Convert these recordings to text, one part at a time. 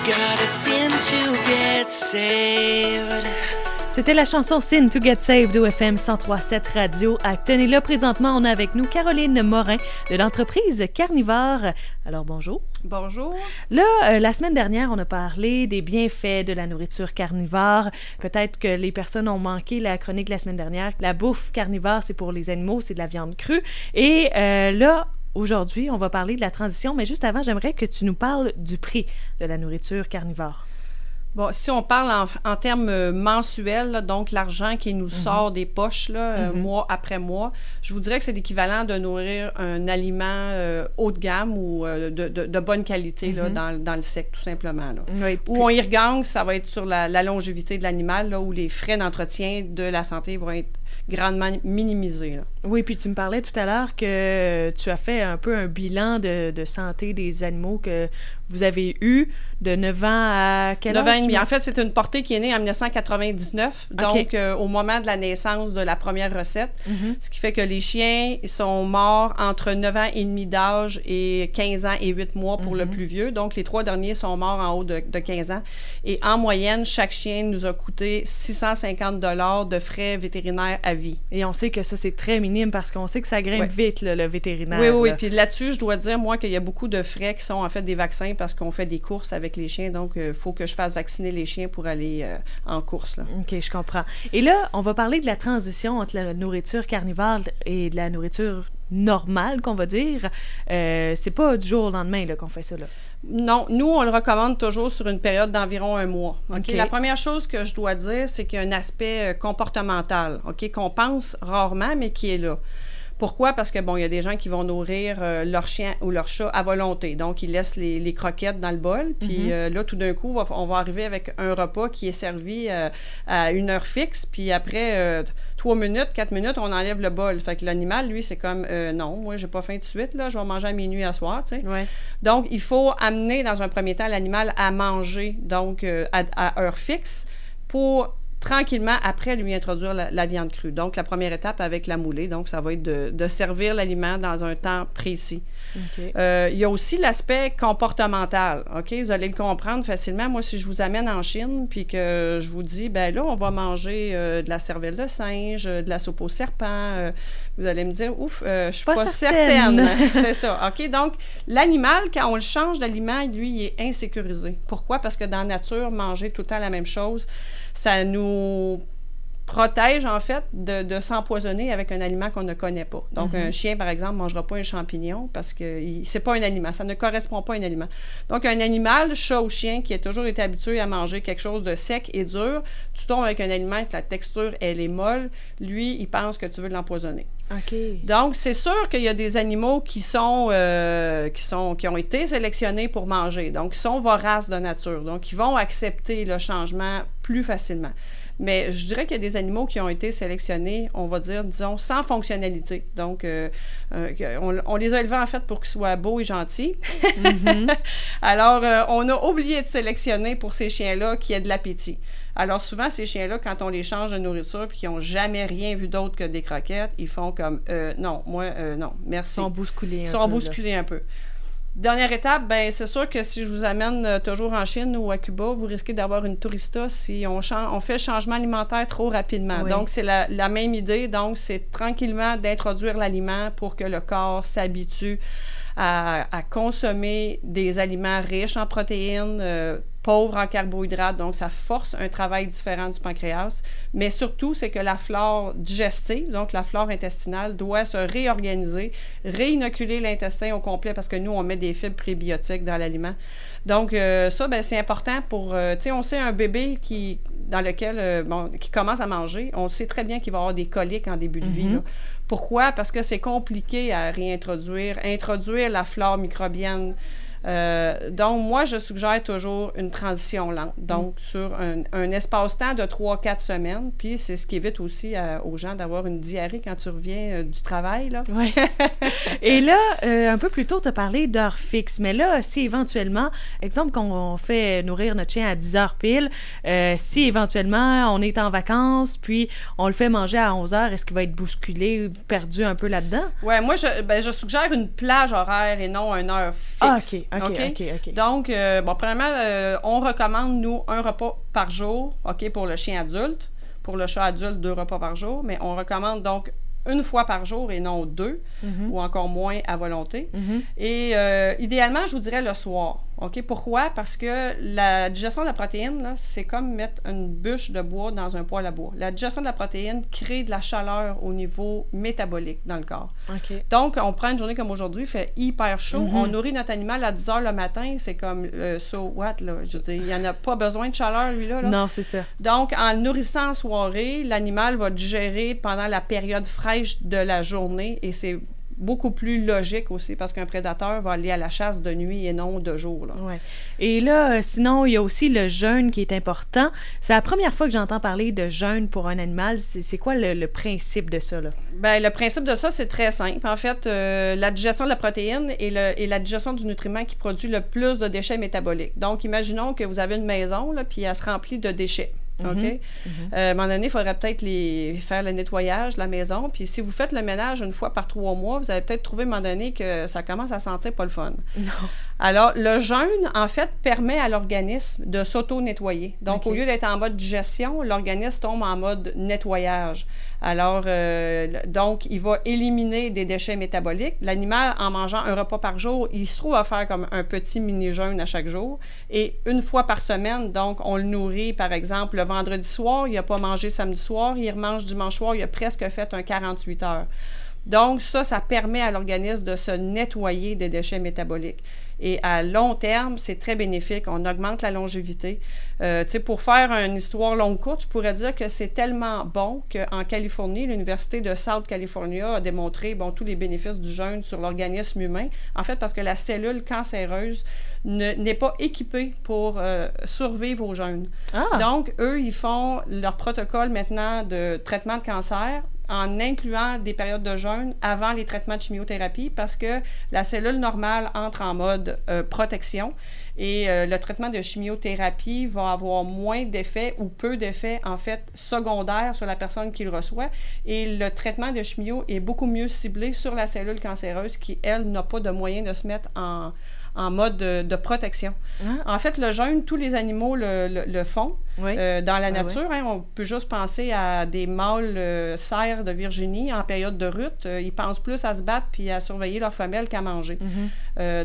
gotta sin to get saved. C'était la chanson Sin to Get Saved au FM 103.7 Radio Acton. Et là, présentement, on a avec nous Caroline Morin de l'entreprise Carnivore. Alors, bonjour. Bonjour. Là, la semaine dernière, on a parlé des bienfaits de la nourriture carnivore. Peut-être que les personnes ont manqué la chronique la semaine dernière. La bouffe carnivore, c'est pour les animaux, c'est de la viande crue. Et là, aujourd'hui, on va parler de la transition. Mais juste avant, j'aimerais que tu nous parles du prix de la nourriture carnivore. Bon, si on parle en termes mensuels, là, donc l'argent qui nous sort des poches là, mois après mois, je vous dirais que c'est l'équivalent de nourrir un aliment haut de gamme ou de bonne qualité là, dans le sec, tout simplement. Là. Oui, Où on y regagne, ça va être sur la longévité de l'animal, là, où les frais d'entretien de la santé vont être grandement minimisés. Là. Oui, puis tu me parlais tout à l'heure que tu as fait un peu un bilan de santé des animaux que vous avez eu de 9 ans à quel âge? 9 ans et demi. En fait, c'est une portée qui est née en 1999, donc au moment de la naissance de la première recette, ce qui fait que les chiens sont morts entre 9 ans et demi d'âge et 15 ans et 8 mois pour le plus vieux. Donc, les 3 derniers sont morts en haut de 15 ans. Et en moyenne, chaque chien nous a coûté 650 $ de frais vétérinaires à vie. Et on sait que ça, c'est très minime parce qu'on sait que ça grimpe vite, là, le vétérinaire. Oui. Là. Puis là-dessus, je dois dire, moi, qu'il y a beaucoup de frais qui sont en fait des vaccins parce qu'on fait des courses avec les chiens. Donc, il faut que je fasse vacciner les chiens pour aller en course. Là. OK, je comprends. Et là, on va parler de la transition entre la nourriture carnivore et de la nourriture normale, qu'on va dire. C'est pas du jour au lendemain là, qu'on fait ça, là. Non, nous, on le recommande toujours sur une période d'environ 1 mois. Okay. La première chose que je dois dire, c'est qu'il y a un aspect comportemental, qu'on pense rarement, mais qui est là. Pourquoi? Parce que, bon, il y a des gens qui vont nourrir leur chien ou leur chat à volonté. Donc, ils laissent les croquettes dans le bol. Puis là, tout d'un coup, on va arriver avec un repas qui est servi à une heure fixe. Puis après 3 minutes, 4 minutes, on enlève le bol. Fait que l'animal, lui, c'est comme, non, moi, j'ai pas faim tout de suite, là. Je vais manger à minuit à soir, tu sais. Ouais. Donc, il faut amener, dans un premier temps, l'animal à manger, donc, à heure fixe pour tranquillement, après, lui introduire la viande crue. Donc, la première étape avec la moulée, donc ça va être de servir l'aliment dans un temps précis. Okay. Il y a aussi l'aspect comportemental, OK? Vous allez le comprendre facilement. Moi, si je vous amène en Chine, puis que je vous dis, ben là, on va manger de la cervelle de singe, de la soupe au serpent, vous allez me dire, ouf, je suis pas certaine. C'est ça, OK? Donc, l'animal, quand on le change d'aliment, lui, il est insécurisé. Pourquoi? Parce que dans la nature, manger tout le temps la même chose, ça nous protège, en fait, de s'empoisonner avec un aliment qu'on ne connaît pas. Donc, un chien, par exemple, ne mangera pas un champignon parce que c'est pas un aliment. Ça ne correspond pas à un aliment. Donc, un animal, chat ou chien, qui a toujours été habitué à manger quelque chose de sec et dur, tu tombes avec un aliment que la texture, elle est molle, lui, il pense que tu veux l'empoisonner. OK. Donc, c'est sûr qu'il y a des animaux qui ont été sélectionnés pour manger, donc qui sont voraces de nature, donc ils vont accepter le changement plus facilement. Mais je dirais qu'il y a des animaux qui ont été sélectionnés, on va dire, disons, sans fonctionnalité. Donc, on les a élevés, en fait, pour qu'ils soient beaux et gentils. Alors, on a oublié de sélectionner pour ces chiens-là qui aient de l'appétit. Alors, souvent, ces chiens-là, quand on les change de nourriture puis qu'ils n'ont jamais rien vu d'autre que des croquettes, ils font comme non, moi, non, merci. Ils sont bousculés un peu. Dernière étape, ben c'est sûr que si je vous amène toujours en Chine ou à Cuba, vous risquez d'avoir une tourista si on fait le changement alimentaire trop rapidement. Oui. Donc, c'est la même idée. Donc, c'est tranquillement d'introduire l'aliment pour que le corps s'habitue à consommer des aliments riches en protéines, pauvres en carbohydrates, donc ça force un travail différent du pancréas, mais surtout, c'est que la flore digestive, donc la flore intestinale, doit se réorganiser, réinoculer l'intestin au complet, parce que nous, on met des fibres prébiotiques dans l'aliment. Donc, ça, ben, c'est important pour, tu sais, on sait un bébé qui commence à manger, on sait très bien qu'il va avoir des coliques en début de vie, là. Pourquoi? Parce que c'est compliqué à introduire la flore microbienne. Donc, moi, je suggère toujours une transition lente. Donc, sur un espace-temps de 3-4 semaines. Puis, c'est ce qui évite aussi aux gens d'avoir une diarrhée quand tu reviens du travail, là. Oui. Et là, un peu plus tôt, tu as parlé d'heures fixes. Mais là, si éventuellement, exemple, qu'on fait nourrir notre chien à 10 heures pile, si éventuellement, on est en vacances, puis on le fait manger à 11 heures, est-ce qu'il va être bousculé, perdu un peu là-dedans? Oui, moi, je suggère une plage horaire et non une heure fixe. Ah, OK. OK. Donc, premièrement, on recommande, nous, 1 repas par jour, OK, pour le chien adulte. Pour le chat adulte, 2 repas par jour. Mais on recommande donc 1 fois par jour et non 2, ou encore moins à volonté. Et idéalement, je vous dirais le soir. OK? Pourquoi? Parce que la digestion de la protéine, là, c'est comme mettre une bûche de bois dans un poêle à bois. La digestion de la protéine crée de la chaleur au niveau métabolique dans le corps. OK. Donc, on prend une journée comme aujourd'hui, il fait hyper chaud. On nourrit notre animal à 10 heures le matin. C'est comme so what, là? Je veux dire, il n'y en a pas besoin de chaleur, lui-là. Là. Non, c'est ça. Donc, en le nourrissant en soirée, l'animal va digérer pendant la période fraîche de la journée et c'est beaucoup plus logique aussi parce qu'un prédateur va aller à la chasse de nuit et non de jour. Là. Ouais. Et là, sinon, il y a aussi le jeûne qui est important. C'est la première fois que j'entends parler de jeûne pour un animal. C'est quoi le principe de ça, là? Bien, le principe de ça, c'est très simple. En fait, la digestion de la protéine et la digestion du nutriment qui produit le plus de déchets métaboliques. Donc, imaginons que vous avez une maison, là, puis elle se remplit de déchets. OK? À un moment donné, il faudrait peut-être faire le nettoyage de la maison. Puis si vous faites le ménage 1 fois par 3 mois, vous allez peut-être trouver à un moment donné que ça commence à sentir pas le fun. Non. Alors, le jeûne, en fait, permet à l'organisme de s'auto-nettoyer. Donc, au lieu d'être en mode digestion, l'organisme tombe en mode nettoyage. Alors, donc, il va éliminer des déchets métaboliques. L'animal, en mangeant 1 repas par jour, il se trouve à faire comme un petit mini-jeûne à chaque jour. Et 1 fois par semaine, donc, on le nourrit, par exemple, le vendredi soir, il n'a pas mangé samedi soir, il remange dimanche soir, il a presque fait un 48 heures. Donc, ça permet à l'organisme de se nettoyer des déchets métaboliques. Et à long terme, c'est très bénéfique. On augmente la longévité. Tu sais, pour faire une histoire longue courte, je pourrais dire que c'est tellement bon qu'en Californie, l'Université de South California a démontré tous les bénéfices du jeûne sur l'organisme humain. En fait, parce que la cellule cancéreuse n'est pas équipée pour survivre au jeûne. Ah. Donc, eux, ils font leur protocole maintenant de traitement de cancer en incluant des périodes de jeûne avant les traitements de chimiothérapie parce que la cellule normale entre en mode protection et le traitement de chimiothérapie va avoir moins d'effets ou peu d'effets, en fait, secondaires sur la personne qui le reçoit. Et le traitement de chimio est beaucoup mieux ciblé sur la cellule cancéreuse qui, elle, n'a pas de moyen de se mettre en mode de protection. Ah. En fait, le jeûne, tous les animaux le font. Oui. Dans la nature, on peut juste penser à des mâles cerfs de Virginie en période de rut. Ils pensent plus à se battre puis à surveiller leur femelle qu'à manger.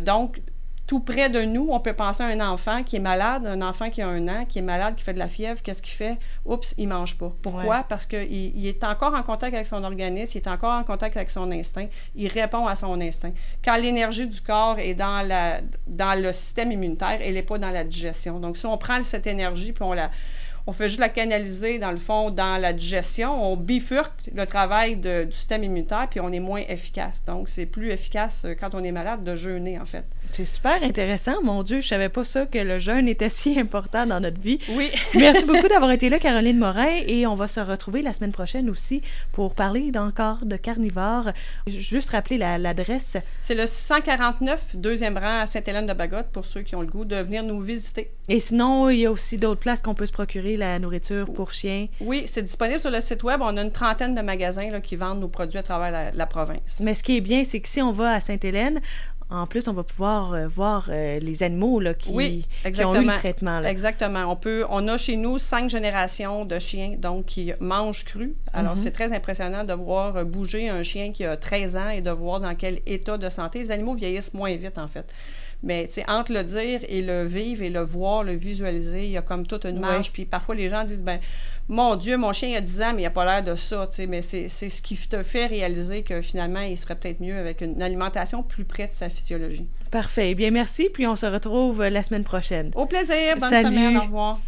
Donc, tout près de nous, on peut penser à un enfant qui est malade, un enfant qui a 1 an, qui est malade, qui fait de la fièvre. Qu'est-ce qu'il fait? Oups, il ne mange pas. Pourquoi? Ouais. Parce qu'il est encore en contact avec son organisme, il est encore en contact avec son instinct, il répond à son instinct. Quand l'énergie du corps est dans le système immunitaire, elle n'est pas dans la digestion. Donc, si on prend cette énergie puis on fait juste la canaliser, dans le fond, dans la digestion. On bifurque le travail du système immunitaire, puis on est moins efficace. Donc, c'est plus efficace quand on est malade de jeûner, en fait. C'est super intéressant. Mon Dieu, je savais pas ça, que le jeûne était si important dans notre vie. Oui. Merci beaucoup d'avoir été là, Caroline Morin, et on va se retrouver la semaine prochaine aussi pour parler encore de carnivores. Juste rappeler l'adresse. C'est le 149, 2e rang à Sainte-Hélène-de-Bagotte, pour ceux qui ont le goût de venir nous visiter. Et sinon, il y a aussi d'autres places qu'on peut se procurer la nourriture pour chiens. Oui, c'est disponible sur le site web. On a une 30aine de magasins là, qui vendent nos produits à travers la province. Mais ce qui est bien, c'est que si on va à Sainte-Hélène, en plus, on va pouvoir voir les animaux là, qui ont eu le traitement. Là. Exactement. On a chez nous 5 générations de chiens donc qui mangent cru. Alors, c'est très impressionnant de voir bouger un chien qui a 13 ans et de voir dans quel état de santé. Les animaux vieillissent moins vite, en fait. Mais, tu sais, entre le dire et le vivre et le voir, le visualiser, il y a comme toute une marge. Puis parfois, les gens disent, mon Dieu, mon chien, il a 10 ans, mais il n'a pas l'air de ça, tu sais. Mais c'est ce qui te fait réaliser que finalement, il serait peut-être mieux avec une alimentation plus près de sa physiologie. Parfait. Eh bien, merci. Puis on se retrouve la semaine prochaine. Au plaisir. Bonne Salut. semaine. Au revoir.